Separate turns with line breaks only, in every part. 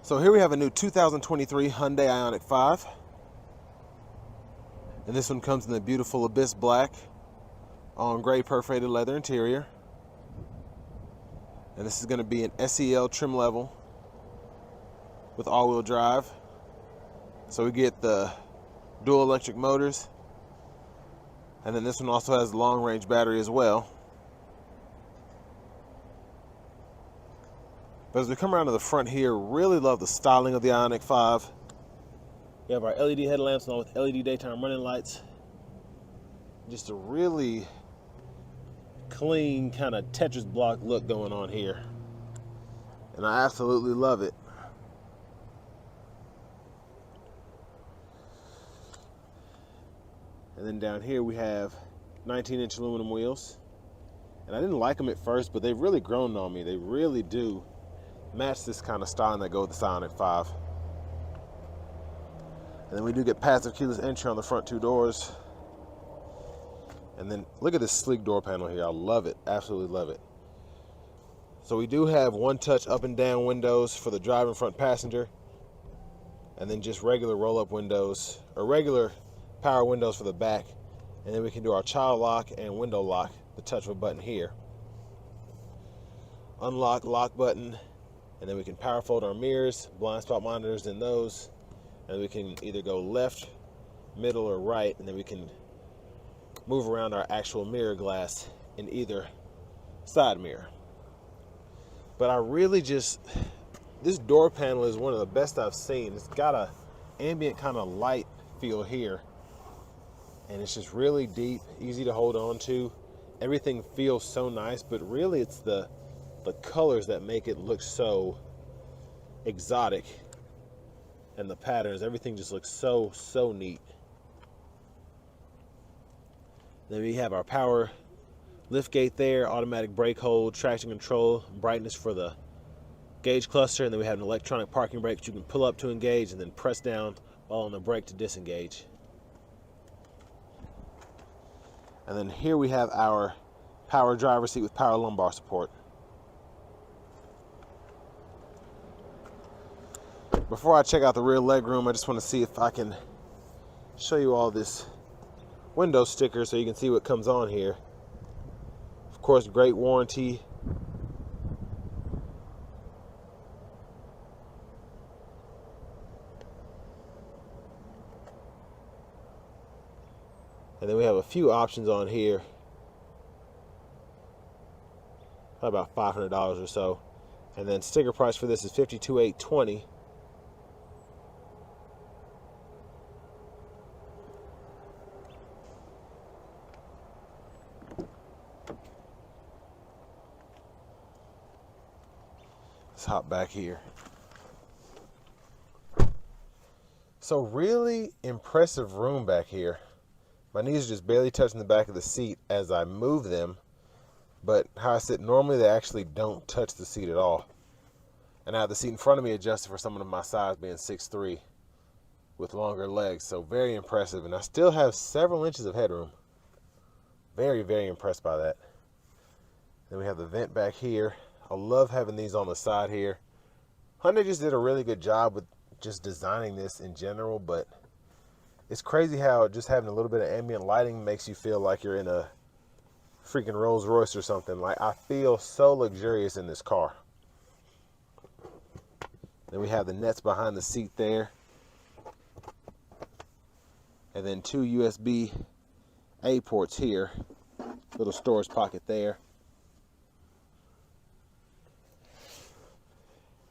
So here we have a new 2023 Hyundai Ioniq 5. And this one comes in the beautiful Abyss Black on gray perforated leather interior. And this is going to be an SEL trim level with all-wheel drive. So we get the dual electric motors. And then this one also has a long-range battery as well. But as we come around to the front here, really love the styling of the Ioniq 5. We have our LED headlamps along with LED daytime running lights. Just a really clean kind of Tetris block look going on here. And I absolutely love it. And then down here we have 19-inch aluminum wheels. And I didn't like them at first, but they've really grown on me. They really do match this kind of styling that goes with the Ioniq 5. And then we do get passive keyless entry on the front two doors. And then look at this sleek door panel here. I love it, absolutely love it. So we do have one-touch up and down windows for the driver and front passenger. And then just regular roll-up windows, or regular power windows for the back. And then we can do our child lock and window lock, the touch of a button here. Unlock, lock button. And then we can power fold our mirrors, blind spot monitors in those. And we can either go left, middle, or right. And then we can move around our actual mirror glass in either side mirror. But I really just, this door panel is one of the best I've seen. It's got a ambient kind of light feel here. And it's just really deep, easy to hold on to. Everything feels so nice, but really it's the colors that make it look so exotic. And the patterns, everything just looks so neat. Then we have our power lift gate there, automatic brake hold, traction control, brightness for the gauge cluster, and then we have an electronic parking brake that you can pull up to engage and then press down while on the brake to disengage. And then here we have our power driver's seat with power lumbar support. Before I check out the rear leg room, I just want to see if I can show you all this window sticker so you can see what comes on here. Of course, great warranty. And then we have a few options on here. About $500 or so. And then sticker price for this is $52,820. Let's hop back here. So really impressive room back here. My knees are just barely touching the back of the seat as I move them, but how I sit normally, they actually don't touch the seat at all. And I have the seat in front of me adjusted for someone of my size, being 6'3", with longer legs, so very impressive. And I still have several inches of headroom. Very impressed by that. Then we have the vent back here. I love having these on the side here. Hyundai just did a really good job with just designing this in general, but it's crazy how just having a little bit of ambient lighting makes you feel like you're in a freaking Rolls Royce or something. Like, I feel so luxurious in this car. Then we have the nets behind the seat there. And then two USB-A ports here. Little storage pocket there.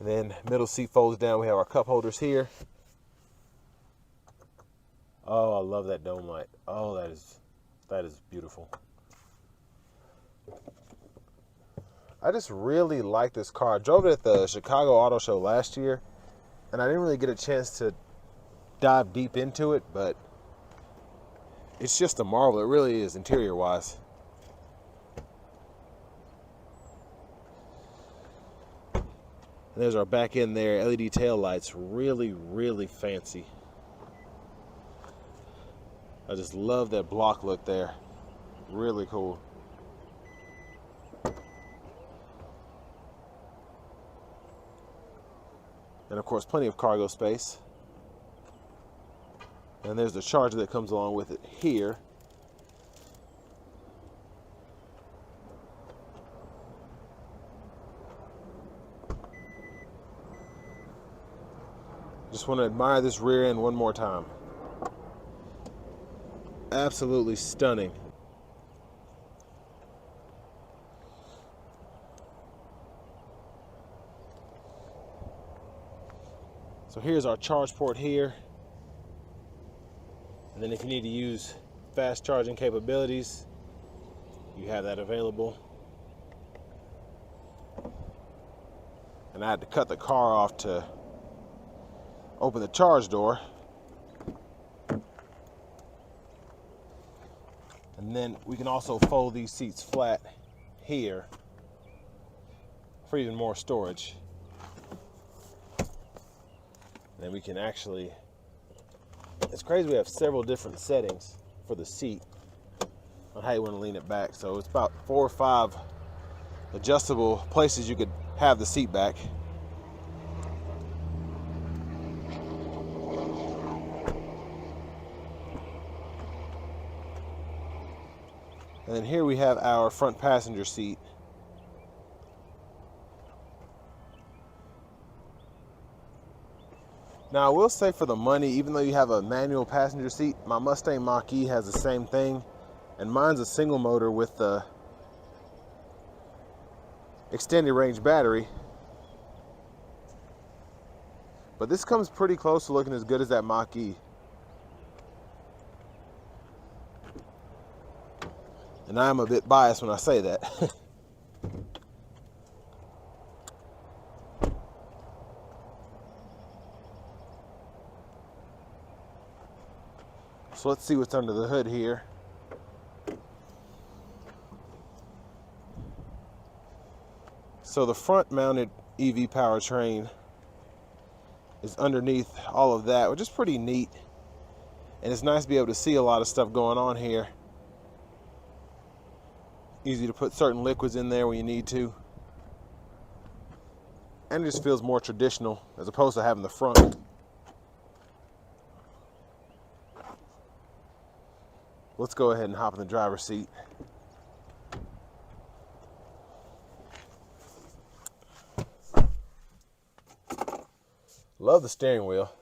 And then middle seat folds down. We have our cup holders here. Oh, I love that dome light. Oh, that is beautiful. I just really like this car. I drove it at the Chicago Auto Show last year, and I didn't really get a chance to dive deep into it, but it's just a marvel. It really is, interior-wise. And there's our back end there, LED tail lights, really fancy. I just love that block look there. Really cool. And of course, plenty of cargo space. And there's the charger that comes along with it here. Just want to admire this rear end one more time. Absolutely stunning. So here's our charge port here. And then if you need to use fast charging capabilities, you have that available. And I had to cut the car off to open the charge door. And then we can also fold these seats flat here for even more storage. And then we can actually, it's crazy, we have several different settings for the seat on how you want to lean it back. So it's about 4 or 5 adjustable places you could have the seat back. And then here we have our front passenger seat. Now I will say, for the money, even though you have a manual passenger seat, my Mustang Mach-E has the same thing, and mine's a single motor with the extended range battery. But this comes pretty close to looking as good as that Mach-E. And I'm a bit biased when I say that. So let's see what's under the hood here. So the front mounted EV powertrain is underneath all of that, which is pretty neat. And it's nice to be able to see a lot of stuff going on here. Easy to put certain liquids in there when you need to. And it just feels more traditional as opposed to having the front. Let's go ahead and hop in the driver's seat. Love the steering wheel.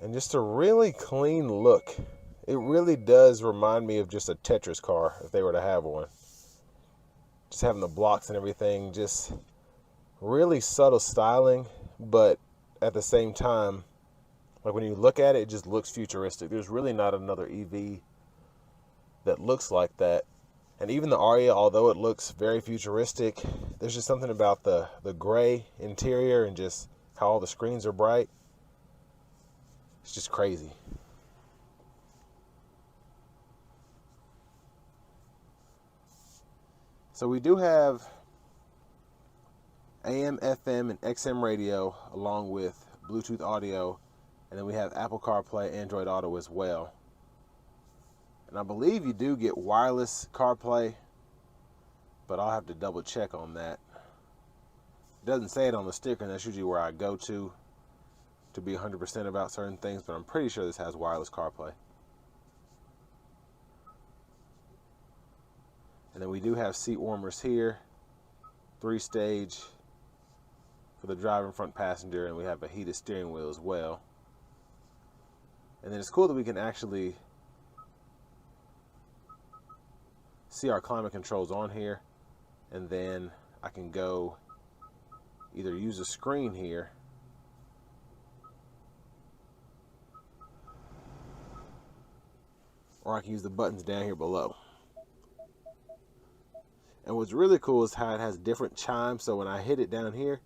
And just a really clean look. It really does remind me of just a Tetris car if they were to have one. Just having the blocks and everything, just really subtle styling, but at the same time, like when you look at it, it just looks futuristic. There's really not another EV that looks like that. And even the Aria, although it looks very futuristic, there's just something about the gray interior and just how all the screens are bright. It's just crazy. So we do have AM, FM, and XM radio along with Bluetooth audio. And then we have Apple CarPlay, Android Auto as well. And I believe you do get wireless CarPlay, but I'll have to double check on that. It doesn't say it on the sticker, and that's usually where I go to be 100% about certain things, but I'm pretty sure this has wireless CarPlay. And then we do have seat warmers here, 3-stage for the driver and front passenger, and we have a heated steering wheel as well. And then it's cool that we can actually see our climate controls on here, and then I can go either use a screen here or I can use the buttons down here below. And what's really cool is how it has different chimes. So when I hit it down here,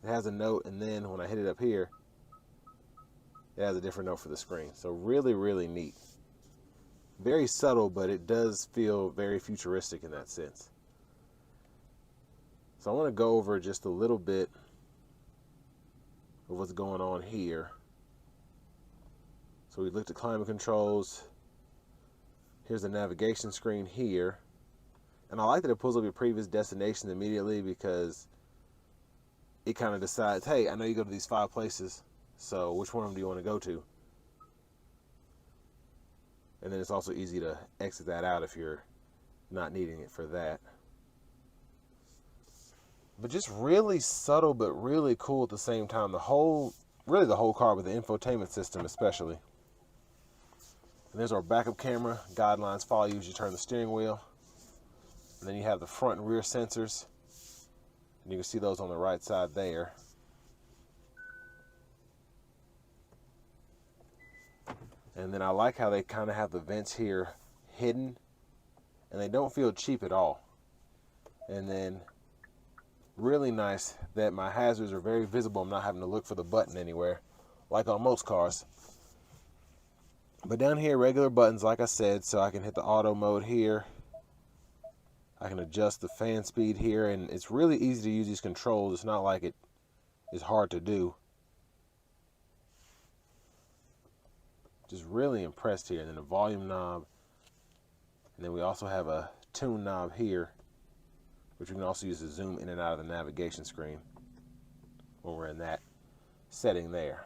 it has a note, and then when I hit it up here, it has a different note for the screen. So really, really neat. Very subtle, but it does feel very futuristic in that sense. So I want to go over just a little bit of what's going on here. So we looked at climate controls. Here's the navigation screen here. And I like that it pulls up your previous destination immediately, because it kind of decides, hey, I know you go to these 5 places, so which one of them do you want to go to? And then it's also easy to exit that out if you're not needing it for that. But just really subtle, but really cool at the same time. Really the whole car, with the infotainment system especially. And there's our backup camera. Guidelines follow you as you turn the steering wheel. And then you have the front and rear sensors. And you can see those on the right side there. And then I like how they kind of have the vents here hidden. And they don't feel cheap at all. And then really nice that my hazards are very visible. I'm not having to look for the button anywhere, like on most cars. But down here, regular buttons, like I said, so I can hit the auto mode here. I can adjust the fan speed here, and it's really easy to use these controls. It's not like it is hard to do. Just really impressed here. And then the volume knob. And then we also have a tune knob here, which we can also use to zoom in and out of the navigation screen when we're in that setting there.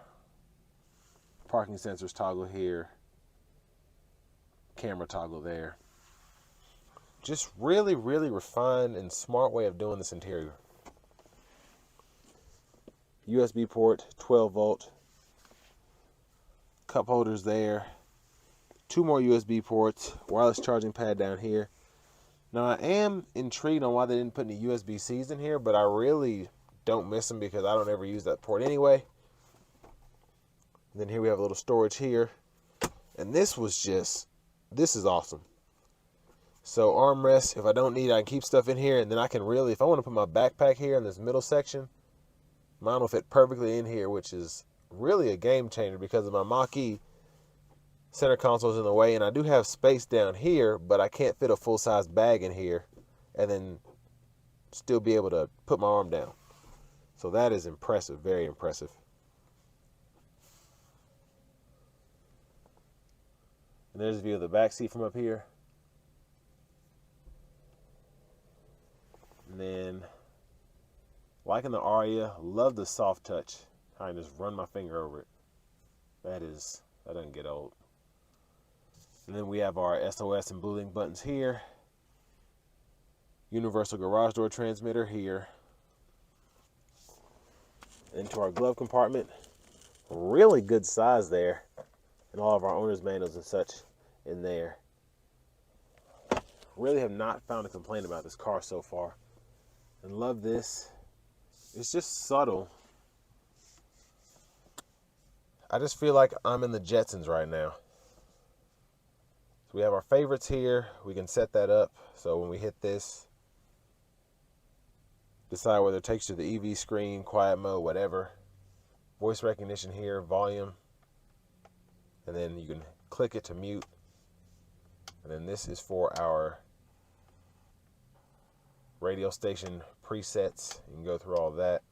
Parking sensors toggle here. Camera toggle there. Just really, really refined and smart way of doing this interior. USB port, 12 volt. Cup holders there. 2 more USB ports. Wireless charging pad down here. Now, I am intrigued on why they didn't put any USB-Cs in here, but I really don't miss them because I don't ever use that port anyway. And then here we have a little storage here. And this is awesome. So armrest, if I don't need it, I can keep stuff in here. And then I can really, if I want to put my backpack here in this middle section, mine will fit perfectly in here, which is really a game changer because of my Mach-E. Center console's in the way, and I do have space down here, but I can't fit a full-size bag in here and then still be able to put my arm down. So that is impressive, very impressive. And there's a view of the back seat from up here. And then, liking the Aria, love the soft touch. I can just run my finger over it. That doesn't get old. And then we have our SOS and BlueLink buttons here. Universal garage door transmitter here. Into our glove compartment. Really good size there. And all of our owner's manuals and such in there. Really have not found a complaint about this car so far. And love this. It's just subtle. I just feel like I'm in the Jetsons right now. So we have our favorites here. We can set that up. So when we hit this, decide whether it takes you to the EV screen, quiet mode, whatever. Voice recognition here, volume. And then you can click it to mute. And then this is for our radio station presets. You can go through all that.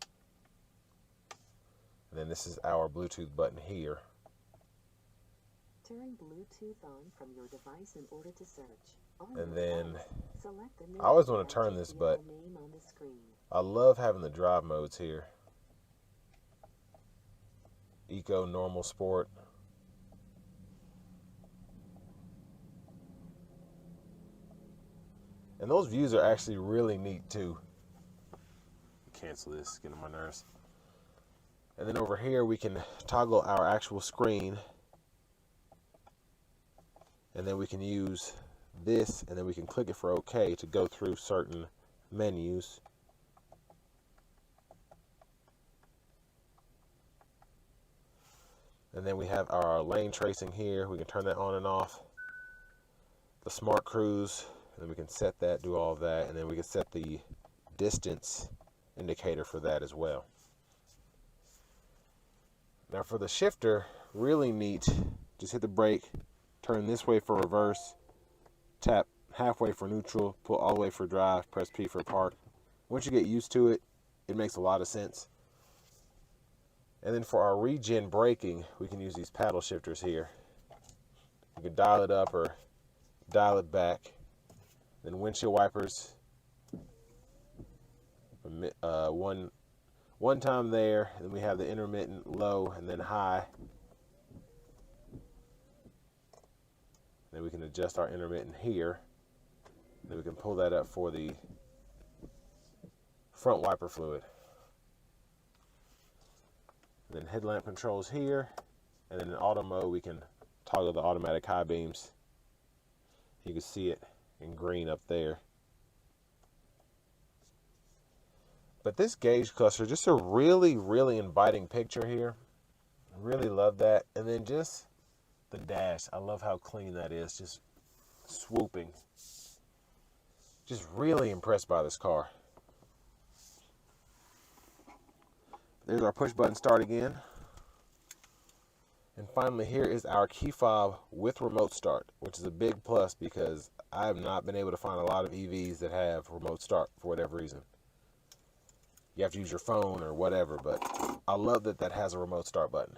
And then this is our Bluetooth button here.
Turn Bluetooth on from your device in order to search.
And then I always want to turn this, but I love having the drive modes here. Eco, normal, sport. And those views are actually really neat too. Cancel this, get on my nerves. And then over here we can toggle our actual screen. And then we can use this, and then we can click it for OK to go through certain menus. And then we have our lane tracing here. We can turn that on and off. The smart cruise, and then we can set that, do all of that, and then we can set the distance indicator for that as well. Now for the shifter, really neat. Just hit the brake, turn this way for reverse, tap halfway for neutral, pull all the way for drive, press P for park. Once you get used to it, it makes a lot of sense. And then for our regen braking, we can use these paddle shifters here. You can dial it up or dial it back. Then windshield wipers, one one time there, and then we have the intermittent low and then high. Then we can adjust our intermittent here. Then we can pull that up for the front wiper fluid. Then headlamp controls here, and then in auto mode we can toggle the automatic high beams. You can see it in green up there. But this gauge cluster, just a really, really inviting picture here. Really love that. And then just the dash. I love how clean that is. Just swooping. Just really impressed by this car. There's our push button start again. And finally, here is our key fob with remote start, which is a big plus because I have not been able to find a lot of EVs that have remote start for whatever reason. You have to use your phone or whatever, but I love that that has a remote start button.